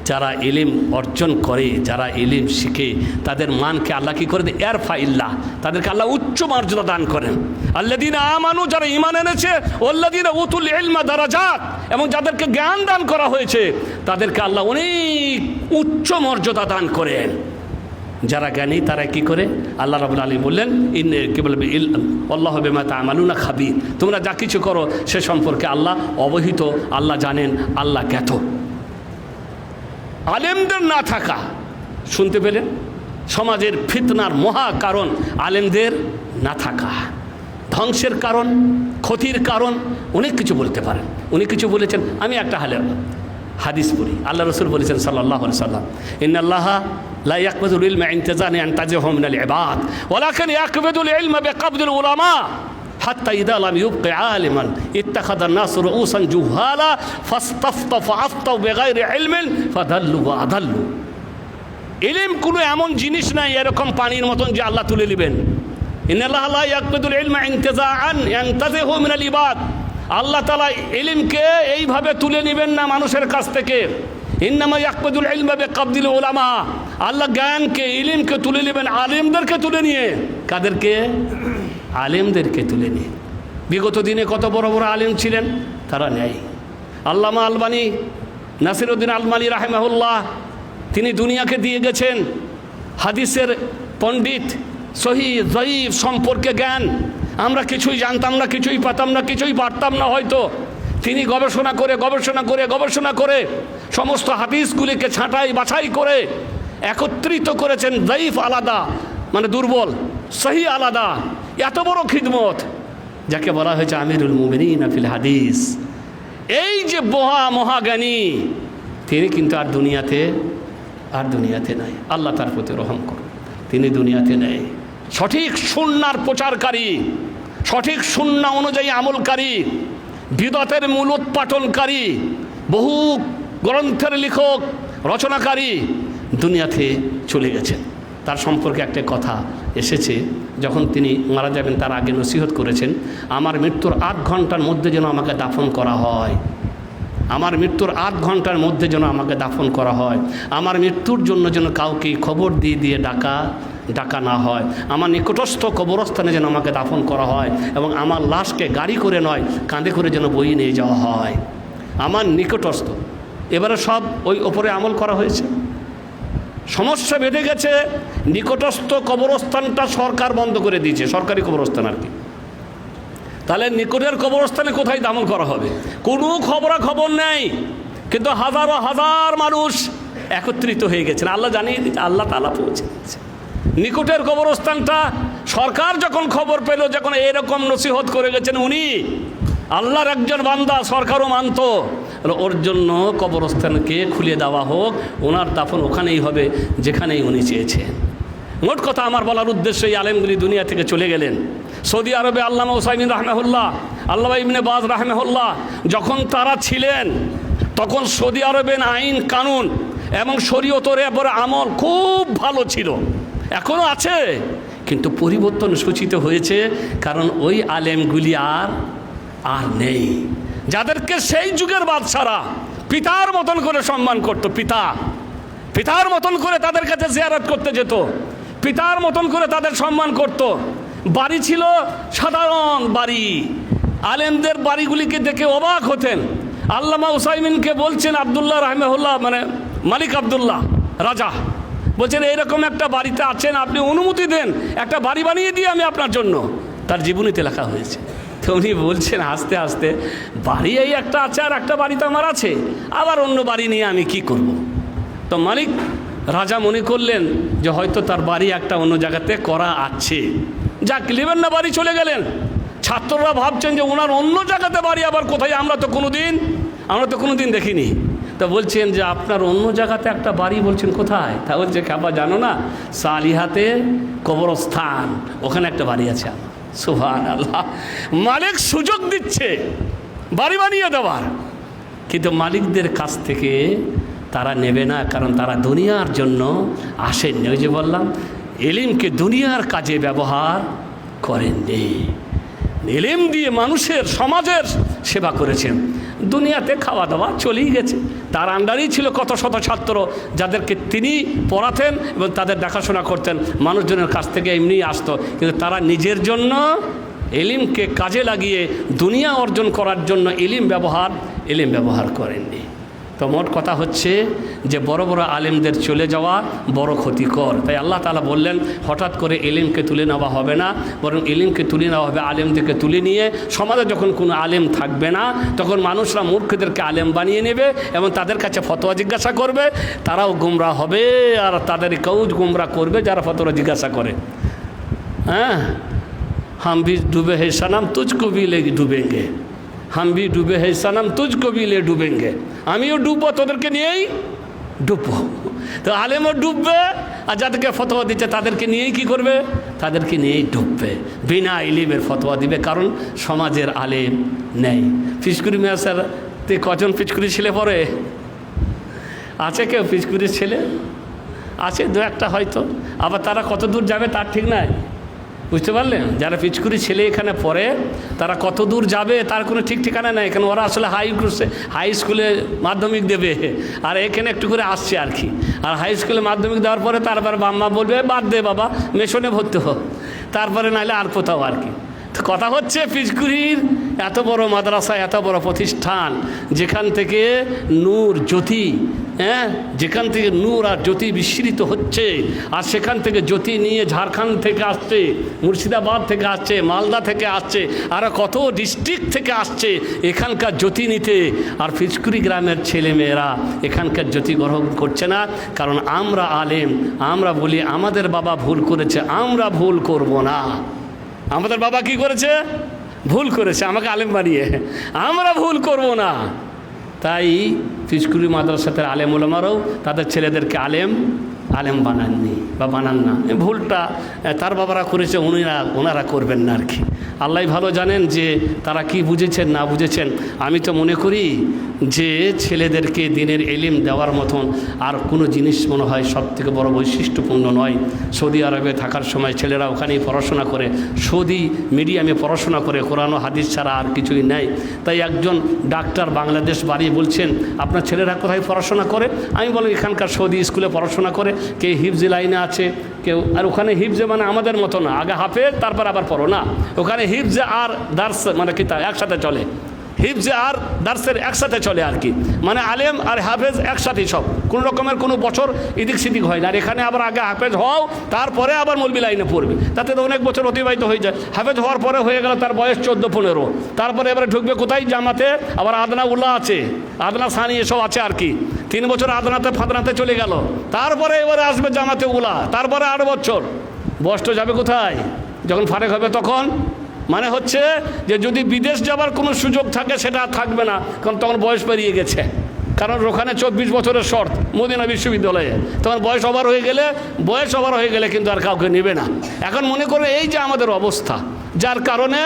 যারা ইলিম অর্জন করে, যারা ইলিম শিখে, তাদের মানকে আল্লাহ কী করে দেয়? ইয়ারফাইল্লাহ, তাদেরকে আল্লাহ উচ্চ মর্যাদা দান করেন। আল্লাযীনা আমানু, যারা ঈমান এনেছে, ওয়াল্লাযীনা উতুল ইলমা দারাজাত, এবং যাদেরকে জ্ঞান দান করা হয়েছে তাদেরকে আল্লাহ অনেক উচ্চ মর্যাদা দান করেন। যারা জ্ঞানী তারা কি করে? আল্লাহ রাব্বুল আলামিন বললেন, কি বলবে, আল্লাহু বিমা তা'মালুনা খাবীর, তোমরা যা কিছু করো সে সম্পর্কে আল্লাহ অবহিত, আল্লাহ জানেন, আল্লাহ জ্ঞাত। আলেমদের না থাকা, শুনতে পেলেন, সমাজের ফিতনার মহা কারণ আলেমদের না থাকা, ধ্বংসের কারণ, ক্ষতির কারণ, অনেক কিছু বলতে পারেন। উনি কিছু বলেছেন, আমি একটা হাদিস পড়ি। আল্লাহ রাসূল বলেছেন সাল্লাল্লাহু আলাইহি ওয়াসাল্লাম, ইন্নাল্লাহা লা ইয়াকবিদুল ইলমা ইনতিজানি আন তাজিহু মিনাল ইবাদ ওয়ালাকিন ইয়াকবিদুল ইলমা বিকবদিল উলামা হাত্তা ইযা লাম ইবকি আলিমান ইত্তাখাযা আন-নাস রুউসান জুহালা ফাস্তাফতা ফাআফতাউ বিগাইরি ইলমিন ফাদাল্লু ওয়া আদাল্লু। ইলম কোনো এমন জিনিস নাই এরকম পানির মতন যে আল্লাহ তুলে নেবেন। ইন্নাল্লাহা লা ইয়াকবিদুল ইলমা ইনতিজাআন ইয়ানতাজিহু মিনাল ইবাদ, আল্লাহ তাআলা ইলমকে এইভাবে তুলে নেবেন না মানুষের কাছ থেকে। ইন্নামা ইয়াকবিদুল ইলমা বিকবদিল উলামা, আল্লাহ জ্ঞানকে, ইলমকে তুলে নেবেন আলেমদেরকে তুলে নিয়ে। কাদেরকে? আলেমদেরকে তুলে নিয়ে। বিগত দিনে কত বড় বড় আলেম ছিলেন, তারা নেই। আল্লামা আলবানী, নাসিরউদ্দিন আলবানী রাহিমাহুল্লাহ, তিনি দুনিয়াকে দিয়ে গেছেন হাদিসের পণ্ডিত, সহিহ যঈফ সম্পর্কে জ্ঞান। আমরা কিছুই জানতাম না, কিছুই পাতাম না, কিছুই পারতাম না হয়তো। তিনি গবেষণা করে সমস্ত হাদিসগুলিকে ছাঁটাই বাছাই করে একত্রিত করেছেন। যঈফ আলাদা, মানে দুর্বল, সহিহ আলাদা। এত বড় খিদমত, যাকে বলা হয়েছে আমিরুল মুমিনিন ফিল হাদিস। এই যে মহাজ্ঞানী, তিনি কিন্তু আর দুনিয়াতে নাই। আল্লাহ তার প্রতি রহম করুন, তিনি দুনিয়াতে নেই। সঠিক সুন্নাহর প্রচারকারী, সঠিক সুন্নাহ অনুযায়ী আমলকারী, বিদআতের মূলোৎপাটনকারী, বহু গ্রন্থের লেখক, রচনাকারী দুনিয়াতে চলে গেছেন। তার সম্পর্কে একটা কথা এসেছে, যখন তিনি মারা যাবেন তার আগে নসিহত করেছেন, আমার মৃত্যুর 8 ঘন্টার মধ্যে যেন আমাকে দাফন করা হয়, আমার মৃত্যুর 8 ঘন্টার মধ্যে যেন আমাকে দাফন করা হয়, আমার মৃত্যুর জন্য যেন কাউকে খবর দিয়ে ডাকা না হয়, আমার নিকটস্থ কবরস্থানে যেন আমাকে দাফন করা হয়, এবং আমার লাশকে গাড়ি করে নয় কাঁধে করে যেন বয়ে নিয়ে যাওয়া হয়, আমার নিকটস্থ। এবারে সব ওই ওপরে আমল করা হয়েছে। সমস্যা বেঁধে গেছে, নিকটস্থ কবরস্থানটা সরকার বন্ধ করে দিয়েছে, সরকারি কবরস্থান আর কি। তাহলে নিকটের কবরস্থানে কোথায় দাফন করা হবে? কোনো খবরাখবর নেই, কিন্তু হাজারো হাজার মানুষ একত্রিত হয়ে গেছেন। আল্লাহ জানিয়ে দিচ্ছে, আল্লাহ তাআলা পৌঁছে দিচ্ছে। নিকটের কবরস্থানটা সরকার যখন খবর পেল, যখন এরকম নসিহত করে গেছেন উনি, আল্লাহর একজন বান্দা, সরকারও মানত, ওর জন্য কবরস্থানকে খুলে দেওয়া হোক, ওনার দাফন ওখানেই হবে যেখানেই উনি চেয়েছেন। মোট কথা আমার বলার উদ্দেশ্য, এই আলেমগুলি দুনিয়া থেকে চলে গেলেন। সৌদি আরবে আল্লামা উসাইমিন রাহমাহুল্লাহ, আল্লামা ইবনে বাজ রাহমাহুল্লাহ, যখন তারা ছিলেন তখন সৌদি আরবের আইন কানুন এবং শরীয়তের উপরে আমল খুব ভালো ছিল, এখনও আছে, কিন্তু পরিবর্তন সূচিত হয়েছে। কারণ ওই আলেমগুলি আর নেই, যাদেরকে সেই যুগের বাদশারা পিতার মতন করে সম্মান করত। পিতার মতন করে তাদের কাছে জিয়ারত করতে যেত, পিতার মতন করে তাদের সম্মান করত। বাড়ি ছিল সাধারণ বাড়ি, আলেমদের বাড়িগুলিকে দেখে অবাক হতেন। আল্লামা উসাইমিনকে বলছেন আব্দুল্লাহ রাহমাহুল্লাহ, মানে মালিক আব্দুল্লাহ রাজা, বলছেন এইরকম একটা বাড়িতে আছেন, আপনি অনুমতি দেন, একটা বাড়ি বানিয়ে দিই আমি আপনার জন্য। তার জীবনীতে লেখা হয়েছে। তো উনি বলছেন হাসতে হাসতে, বাড়ি এই একটা আছে আর একটা বাড়ি তো আমার আছে, আবার অন্য বাড়ি নিয়ে আমি কি করব। তো মালিক রাজা মনে করলেন যে হয়তো তার বাড়ি একটা অন্য জায়গাতে করা আছে, যাক নেবেন না, বাড়ি চলে গেলেন। ছাত্ররা ভাবছেন যে ওনার অন্য জায়গাতে বাড়ি আবার কোথায়, আমরা তো কোনো দিন দেখিনি। তা বলছেন যে আপনার অন্য জায়গাতে একটা বাড়ি, বলছেন কোথায়? তা বলছে খাবা জানো না, সালিহাতে কবরস্থান, ওখানে একটা বাড়ি আছে আমার। সুবহানাল্লাহ, মালিক সুযোগ দিচ্ছে বাড়ি বানিয়ে দেওয়ার, কিন্তু মালিকদের কাছ থেকে তারা নেবে না, কারণ তারা দুনিয়ার জন্য আসেননি। ওই যে বললাম, ইলমকে দুনিয়ার কাজে ব্যবহার করেননি, ইলম দিয়ে মানুষের সমাজের সেবা করেছেন। দুনিয়াতে খাওয়া দাওয়া চলেই গেছে, তার আন্ডারেই ছিল কত শত ছাত্র যাদেরকে তিনি পড়াতেন এবং তাদের দেখাশোনা করতেন, মানুষজনের কাছ থেকে এমনিই আসতো, কিন্তু তারা নিজের জন্য ইলমকে কাজে লাগিয়ে দুনিয়া অর্জন করার জন্য ইলম ব্যবহার করেননি। তো মোট কথা হচ্ছে যে বড় বড় আলেমদের চলে যাওয়া বড় ক্ষতিকর। তাই আল্লাহ তাআলা বললেন হঠাৎ করে ইলমকে তুলে নেওয়া হবে না, বরং ইলমকে তুলে নেওয়া হবে আলেমদেরকে তুলে নিয়ে। সমাজে যখন কোনো আলেম থাকবে না, তখন মানুষরা মূর্খদেরকে আলেম বানিয়ে নেবে এবং তাদের কাছে ফতোয়া জিজ্ঞাসা করবে, তারাও গুমরা হবে আর তাদেরকেও গুমরা করবে যারা ফতোয়া জিজ্ঞাসা করে। হ্যাঁ, হাম ভি ডুবে হে সনম তুঝকো ভি লে ডুবেঙ্গে, হাম ভি ডুবে হে সনম তুঝকো ভি লে ডুবেঙ্গে, আমিও ডুববো, তোদেরকে নিয়েই ডুববো। তো আলেমও ডুববে আর যাদেরকে ফতোয়া দিচ্ছে তাদেরকে নিয়েই কি করবে, তাদেরকে নিয়েই ডুববে, বিনা ইলিমের ফতোয়া দিবে, কারণ সমাজের আলেম নেই। ফিশকুরি মেসারতে কজন ফিশকুরি ছেলে পড়ে? আছে কেউ ফিশকুরির ছেলে? আছে দু একটা হয়তো, আবার তারা কত দূর যাবে তার ঠিক নাই, বুঝতে পারলেন? যারা পিচকুরি ছেলে এখানে পড়ে তারা কত দূর যাবে তার কোনো ঠিক ঠিকানা নেই, কারণ ওরা আসলে হাই স্কুলে মাধ্যমিক দেবে, আর এখানে একটু করে আসছে আর কি। আর হাই স্কুলে মাধ্যমিক দেওয়ার পরে তারপর বাম্মা বলবে বাদ দে বাবা, মেশনে ভর্তি হোক, তারপরে নাহলে আর কোথাও আর কি। তো কথা হচ্ছে পিচকুরির এত বড় মাদ্রাসা, এত বড় প্রতিষ্ঠান, যেখান থেকে নূর জ্যোতি, যেখান থেকে নূর আর জ্যোতি বিস্মৃত হচ্ছে, আর সেখান থেকে জ্যোতি নিয়ে ঝাড়খণ্ড থেকে আসছে, মুর্শিদাবাদ থেকে আসছে, মালদা থেকে আসছে, আর কত ডিস্ট্রিক্ট থেকে আসছে এখানকার জ্যোতি নিতে। আর ফিচকুরি গ্রামের ছেলেমেয়েরা এখানকার জ্যোতি গ্রহণ করছে না, কারণ আমরা আলেম, আমরা বলি আমাদের বাবা ভুল করেছে, আমরা ভুল করব না। আমাদের বাবা কি করেছে? ভুল করেছে, আমাকে আলেম বানিয়ে, আমরা ভুল করব না। তাই ফিশকুরি মাদ্রাসাতে আলেম ওলামারাও তাদের ছেলেদেরকে আলেম বানাননি বা বানান না। ভুলটা তার বাবারা করেছে, ওনারা করবেন না আর কি। আল্লাহ ভালো জানেন যে তারা কি বুঝেছেন না বুঝেছেন। আমি তো মনে করি যে ছেলেদেরকে দিনের ইলম দেওয়ার মতন আর কোনো জিনিস মনে হয় সবথেকে বড় বৈশিষ্ট্যপূর্ণ নয়। সৌদি আরবে থাকার সময় ছেলেরা ওখানেই পড়াশোনা করে, সৌদি মিডিয়ামে পড়াশোনা করে, কোরআন ও হাদিস ছাড়া আর কিছুই নেই। তাই একজন ডাক্তার বাংলাদেশ বাড়ি বলছেন আপনার ছেলেরা কোথায় পড়াশোনা করে? আমি বলি এখানকার সৌদি স্কুলে পড়াশোনা করে, কে হিফজি লাইনে আছে, কেউ। আর ওখানে হিফজে মানে আমাদের মতো না, আগে হাফেজ তারপর আবার পড়ো না, ওখানে হিফজে আর দার্স মানে কিতাব একসাথে চলে, হিফজে আর দার্সের একসাথে চলে আর কি, মানে আলেম আর হাফেজ একসাথেই সব, কোনো রকমের কোনো বছর এদিক সেদিক হয় না। আর এখানে আবার আগে হাফেজ হও তারপরে আবার মৌলবি লাইনে পড়বে, তাতে তো অনেক বছর অতিবাহিত হয়ে যায়। হাফেজ হওয়ার পরে হয়ে গেল তার বয়স 14-15, তারপরে এবারে ঢুকবে কোথায়? জামাতে। আবার আদনা উল্লাহ আছে, আদনা সানি এসব আছে আর কি। 3 বছর আদনাতে ফাদনাতে চলে গেল, তারপরে এবারে আসবে জামাতে উলা, তারপরে 8 বছর। বয়সটা যাবে কোথায়? যখন ফারেক হবে তখন। মানে হচ্ছে যে যদি বিদেশ যাবার কোনো সুযোগ থাকে সেটা থাকবে না, কারণ তখন বয়স পেরিয়ে গেছে। কারণ ওখানে 24 বছরের শর্ত মদিনা বিশ্ববিদ্যালয়ে, তখন বয়স ওভার হয়ে গেলে কিন্তু আর কাউকে নেবে না। এখন মনে করে এই যে আমাদের অবস্থা, যার কারণে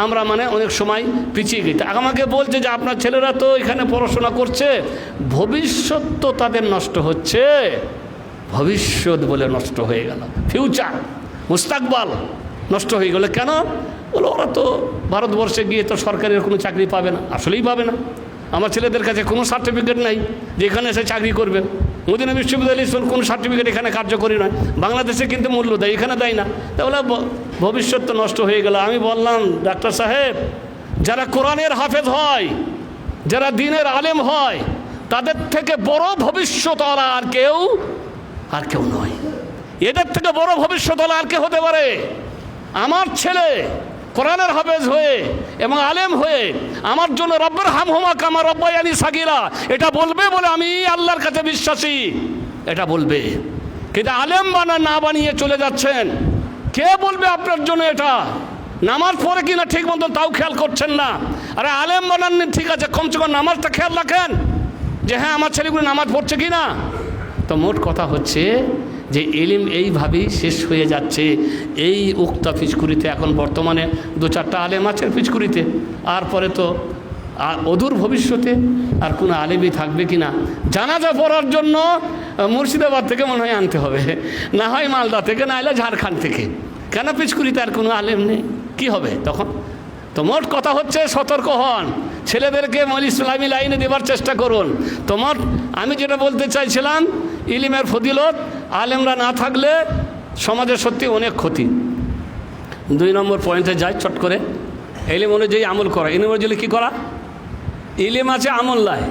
আমরা মানে অনেক সময় পিছিয়ে গেছি। আমাকে বলছে যে আপনার ছেলেরা তো এখানে পড়াশোনা করছে, ভবিষ্যৎ তো তাদের নষ্ট হচ্ছে, ভবিষ্যৎ বলে নষ্ট হয়ে গেল, ফিউচার মুস্তাকবাল নষ্ট হয়ে গেল। কেন? বলো ওরা তো ভারতবর্ষে গিয়ে তো সরকারের কোনো চাকরি পাবে না, আসলেই পাবে না। আমার ছেলেদের কাছে কোনো সার্টিফিকেট নাই যে এখানে এসে চাকরি করবে। মদিনা বিশ্ববিদ্যালয় কোনো সার্টিফিকেট এখানে কার্যকরী নয়, বাংলাদেশে কিন্তু মূল্য দেয়, এখানে দেয় না। তাহলে ভবিষ্যৎ তো নষ্ট হয়ে গেল। আমি বললাম ডাক্তার সাহেব, যারা কোরআনের হাফেজ হয়, যারা দ্বীনের আলেম হয়, তাদের থেকে বড় ভবিষ্যৎওয়ালা আর কেউ নয়। এদের থেকে বড় ভবিষ্যৎওয়ালা আর কে হতে পারে? আমার ছেলে কোরআনের হাফেজ হয়ে এবং আলেম হয়ে আমার জন্য রব্বের হামহুমা কামা রব্বায়ানি সাগীরা এটা বলবে বলে আমি আল্লাহর কাছে বিশ্বাসী, এটা বলবে। কিন্তু আলেম না বানিয়ে চলে যাচ্ছেন, কে বলবে আপনার জন্য এটা? নামাজ পড়ে কিনা ঠিক মতো তাও খেয়াল করছেন না। আরে আলেম বানাননি ঠিক আছে, কমসে কম নামাজটা খেয়াল রাখেন যে হ্যাঁ আমার ছেলেগুলো নামাজ পড়ছে কি না। তো মোট কথা হচ্ছে যে ইলম এইভাবেই শেষ হয়ে যাচ্ছে। এই উক্ত পিচকুড়িতে এখন বর্তমানে 2-4টা আলেম আছে পিচকুড়িতে, আর পরে তো অদূর ভবিষ্যতে আর কোনো আলেমই থাকবে কি না। জানাজা পড়ার জন্য মুর্শিদাবাদ থেকে মনে হয় আনতে হবে, না হয় মালদা থেকে, না হলে ঝাড়খণ্ড থেকে। কেন পিচকুড়িতে আর কোনো আলেম নেই, কি হবে তখন? তো মোট কথা হচ্ছে সতর্ক হন, ছেলেদেরকে ইসলামী লাইনে দেবার চেষ্টা করুন। তোমার আমি যেটা বলতে চাইছিলাম, ইলমের ফজিলত আলেমরা না থাকলে সমাজের সত্যি অনেক ক্ষতি। 2 নম্বর পয়েন্টে যাই চট করে। ইলম অনুযায়ী আমল করা। ইলম অনুযায়ী কী করা? ইলম আছে আমল লাই,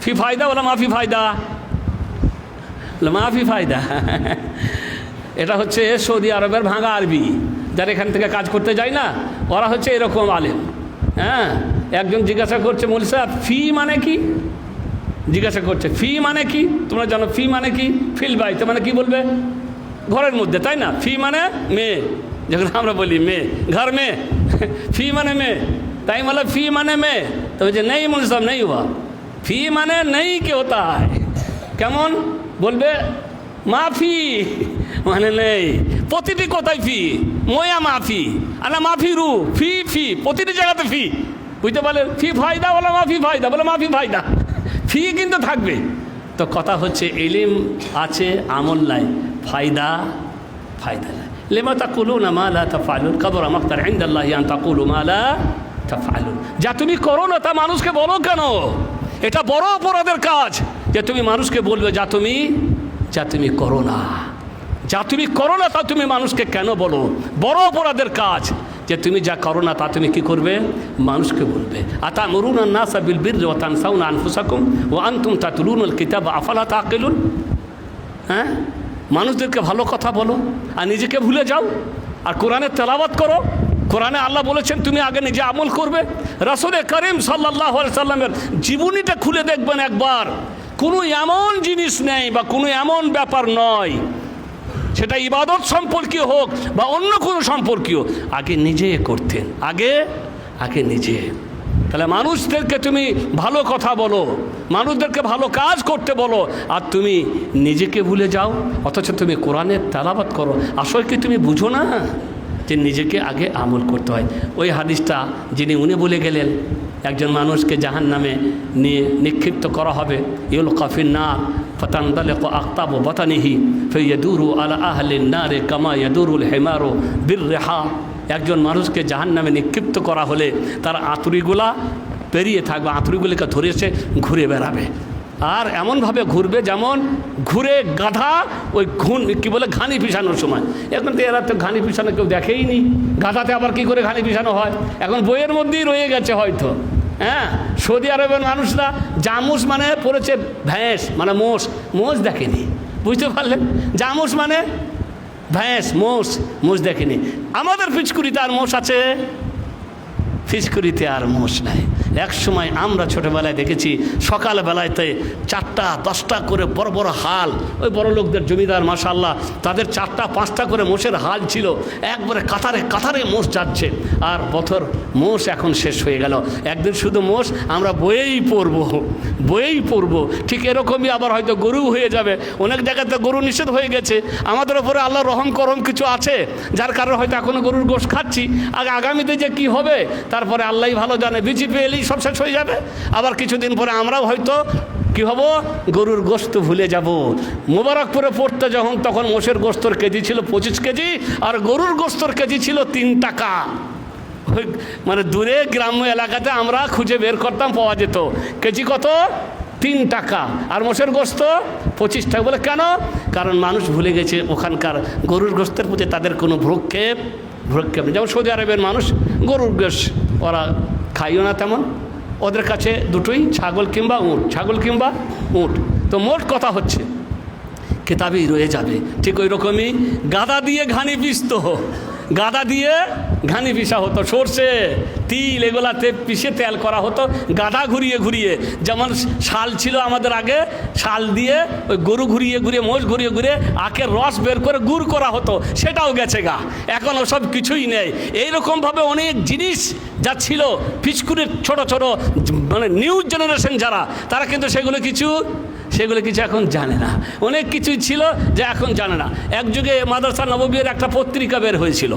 ফি ফায়দা বলে মাফি ফায়দা, মাফি ফায়দা। এটা হচ্ছে সৌদি আরবের ভাঙা আরবি, যারা এখান থেকে কাজ করতে যায় না, ওরা হচ্ছে এরকম আলেম। হ্যাঁ, একজন জিজ্ঞাসা করছে মৌলভী সাহেব ফি মানে কি? জিজ্ঞাসা করছে ফি মানে কি? তোমরা জানো ফি মানে কি? ফিল বাইতে মানে কি বলবে? ঘরের মধ্যে, তাই না? ফি মানে মেয়ে, যখন আমরা বলি মেয়ে, ঘর মেয়ে, ফি মানে মেয়ে, তাই বলে ফি মানে মেয়ে। তো বলছে নেই মৌলভী সাহেব নেই হুয়া, ফি মানে নেই কে হতা হয়। কেমন বলবে? মাফি মানে নেই, প্রতিটি কোথায় ফি, ময়া মাফি আলা মাফি রু, ফি ফি প্রতিটি জায়গাতে ফি, বুঝতে পারলেন? ফি ফায়দা বলে মাফি ফায়দা, বলে মাফি ফায়দা, ফি কিন্তু থাকবে। তো কথা হচ্ছে ইলম আছে আমল নাই, ফায়দা নাই। লিমা তাকুলুনা মা লা তাফআলুন কাবুরা মাকতান ইনদাল্লাহি আন তাকুলু মা লা তাফআলুন। যা তুমি করো না তা মানুষকে বলো কেন? এটা বড় অপরাধের কাজ যে তুমি মানুষকে বলবে যা তুমি করো না, যা তুমি করো না তা তুমি মানুষকে কেন বলো? বড় অপরাধের কাজ যে তুমি যা করো না তা তুমি কি করবে? মানুষকে বলবে। আতামুরুনা নাসা বিল বিররি ওয়া তানসাউনা আনফুসাকুম ওয়া আনতুম তাতলুনাল কিতাবা আফালা তাআকিলুন। হ্যাঁ, মানুষদেরকে ভালো কথা বলো আর নিজেকে ভুলে যাও। আর কোরআনের তেলাওয়াত করো। কোরআনে আল্লাহ বলেছেন তুমি আগে নিজে আমল করবে। রাসূল করিম সাল্লাল্লাহু আলাইহি সাল্লামের জীবনীটা খুলে দেখবেন একবার, কোনো এমন জিনিস নেই বা কোনো এমন ব্যাপার নয়, সেটা ইবাদত সম্পর্কীয় হোক বা অন্য কোনো সম্পর্কীয়, আগে নিজে করতেন, আগে নিজে। তাহলে মানুষদেরকে তুমি ভালো কথা বলো, মানুষদেরকে ভালো কাজ করতে বলো, আর তুমি নিজেকে ভুলে যাও, অথচ তুমি কোরআনের তেলাওয়াত করো। আসলে কি তুমি বুঝো না যে নিজেকে আগে আমল করতে হয়? ওই হাদিসটা উনি বলে গেলেন, একজন মানুষকে জাহান্নামে নিয়ে নিক্ষিপ্ত করা হবে, ইউলকা ফিন নার ফাতানদালিকু আকতাবু বাতানিহি ফায়াদুরু আলা আহলিন নার কামা ইয়াদুরুল হিমারু বিররিহা। একজন মানুষকে জাহান্নামে নিক্ষিপ্ত করা হলে তার আঁতুড়িগুলা পেরিয়ে থাকবে, আঁতুড়িগুলিকে ধরেছে ঘুরে বেড়াবে, আর এমনভাবে ঘুরবে যেমন ঘুরে গাধা ওই কী বলে ঘানি পিছানোর সময়। এখন তো এরা তো ঘানি পিছানো কেউ দেখেই নি, গাধাতে আবার কি করে ঘানি পিছানো হয় এখন বইয়ের মধ্যেই রয়ে গেছে হয়তো। হ্যাঁ, সৌদি আরবের মানুষরা জামুস মানে পড়েছে ভ্যাঁস, মানে মোষ দেখেনি, বুঝতে পারলেন? জামুস মানে ভ্যাঁস, মোষ দেখেনি। আমাদের পিচকুড়িতে আর মোষ আছে? পিচকুড়িতে আর মোষ নাই। এক সময় আমরা ছোটোবেলায় দেখেছি সকালবেলাতে 4টা 10টা করে বড় বড় হাল, ওই বড় লোকদের জমিদার মাশাআল্লাহ, তাদের 4টা 5টা করে মোষের হাল ছিল, একবারে কাতারে মোষ যাচ্ছে। আর বছর মোষ এখন শেষ হয়ে গেল, একদিন শুধু মোষ আমরা বয়েই পড়বো। ঠিক এরকমই আবার হয়তো গরু হয়ে যাবে। অনেক জায়গাতে গরু নিষেধ হয়ে গেছে, আমাদের ওপরে আল্লাহ রহম করম কিছু আছে, যার কারণে হয়তো এখনও গরুর গোশ খাচ্ছি। আগামীতে যে কি হবে তারপরে আল্লাহই ভালো জানে, বিজেপি এলেই সব শেষ হয়ে যাবে। আবার কিছুদিন পরে আমরাও হয়তো কি হব, গরুর গোশত ভুলে যাব। মোবারকপুরে পড়তে যখন, তখন মোষের গোস্তর কেজি ছিল 25 কেজি আর গরুর গোস্তর কেজি ছিল 3 টাকা। মানে দূরে গ্রাম্য এলাকাতে আমরা খুঁজে বের করতাম, পাওয়া যেত। কেজি কত? 3 টাকা। আর মোষের গোস্ত 25 টাকা। বলে কেন? কারণ মানুষ ভুলে গেছে ওখানকার গরুর গোস্তের প্রতি তাদের কোনো ভ্রুক্ষেপ নেই। যেমন সৌদি আরবের মানুষ গরুর গোশ ওরা খাইও না তেমন। ওদের কাছে দুটোই, ছাগল কিংবা উট, ছাগল কিংবা উট। তো মোট কথা হচ্ছে কেতাবেই রয়ে যাবে। ঠিক ওই রকমই গাদা দিয়ে ঘানি পিসত, গাদা দিয়ে ঘানি পিসা হতো, সর্ষে তিল এগুলাতে পিষে তেল করা হতো গাদা ঘুরিয়ে ঘুরিয়ে। যেমন শাল ছিল আমাদের আগে, শাল দিয়ে ওই গরু ঘুরিয়ে ঘুরিয়ে, মোষ ঘুরিয়ে ঘুরিয়ে আখের রস বের করে গুড় করা হতো, সেটাও গেছে গা, এখন ওসব কিছুই নেই। এইরকমভাবে অনেক জিনিস যা ছিল পিচকুরির ছোট ছোট মানে নিউ জেনারেশন যারা, তারা কিন্তু সেগুলো কিছু এখন জানে না। অনেক কিছুই ছিল যে এখন জানে না। এক যুগে মাদ্রাসা নববীর একটা পত্রিকা বের হয়েছিল,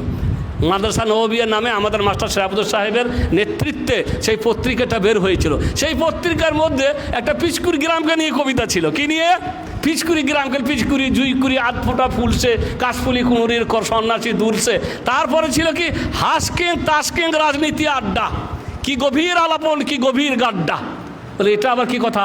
মাদ্রাসা নববীর নামে আমাদের মাস্টার সাহেবুদ্দৌলা সাহেবের নেতৃত্বে সেই পত্রিকাটা বের হয়েছিল। সেই পত্রিকার মধ্যে একটা পিচকুরি গ্রামকে নিয়ে কবিতা ছিল। কি নিয়ে? পিচকুরি গ্রামকে, পিচকুরি জুইকুরি আধফোটা ফুলছে, কাশফুলি কুমুরির কর সন্ন্যাসী দূরছে। তারপরে ছিল কি হাসকিং তাসকিং রাজনীতি আড্ডা, কি গভীর আলাপন, কি গভীর গাড্ডা। বলে এটা আবার কি কথা?